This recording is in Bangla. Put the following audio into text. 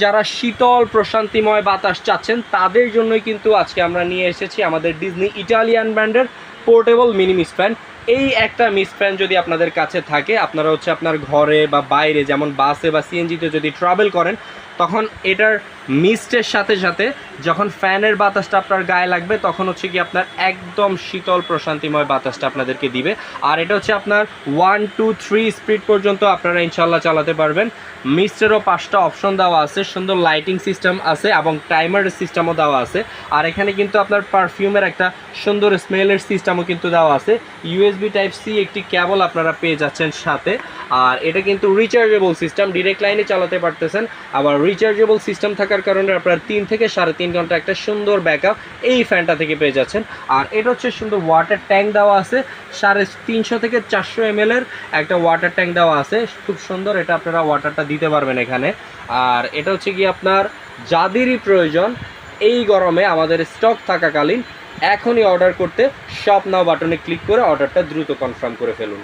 যারা শীতল প্রশান্তিময় বাতাস চাচ্ছেন তাদের জন্যই কিন্তু আজকে আমরা নিয়ে এসেছি আমাদের ডিজনি ইটালিয়ান ব্র্যান্ডের পোর্টেবল মিনি মিস্ট ফ্যান। এই একটা মিস্ট ফ্যান যদি আপনাদের কাছে থাকে, আপনারা হচ্ছে আপনার ঘরে বা বাইরে যেমন বাসে বা সিএনজিতে যদি ট্রাভেল করেন, তখন এটার মিস্টের সাথে সাথে যখন ফ্যানের বাতাসটা আপনার গায়ে লাগবে তখন হচ্ছে কি আপনার একদম শীতল প্রশান্তিময় বাতাসটা আপনাদেরকে দিবে। আর এটা হচ্ছে আপনার 1 2 3 স্পিড পর্যন্ত আপনারা ইনশাল্লাহ চালাতে পারবেন। মিস্টেরও 5টা অপশন দেওয়া আছে, সুন্দর লাইটিং সিস্টেম আছে এবং টাইমার সিস্টেমও দেওয়া আছে। আর এখানে কিন্তু আপনার পারফিউমের একটা সুন্দর স্মেলের সিস্টেমও কিন্তু দেওয়া আছে। ইউএসবি টাইপ সি একটি কেবল আপনারা পেয়ে যাচ্ছেন সাথে। আর এটা কিন্তু রিচার্জেবল সিস্টেম, ডিরেক্ট লাইনে চালাতে পারতেছেন। আবার রিচার্জেবল সিস্টেম থাকার কারণে আপনার 3 থেকে 3.5 ঘন্টা একটা সুন্দর ব্যাকআপ এই ফ্যানটা থেকে পেয়ে যাচ্ছেন। আর এটা হচ্ছে সুন্দর ওয়াটার ট্যাঙ্ক দেওয়া আছে, 350 থেকে 400 ml এর একটা ওয়াটার ট্যাঙ্ক দেওয়া আছে, খুব সুন্দর। এটা আপনারা ওয়াটারটা দিতে পারবেন এখানে। আর এটা হচ্ছে কি আপনার যাদেরই প্রয়োজন এই গরমে আমাদের স্টক থাকাকালীন এখনই অর্ডার করতে শপ নাও বাটনে ক্লিক করে অর্ডারটা দ্রুত কনফার্ম করে ফেলুন।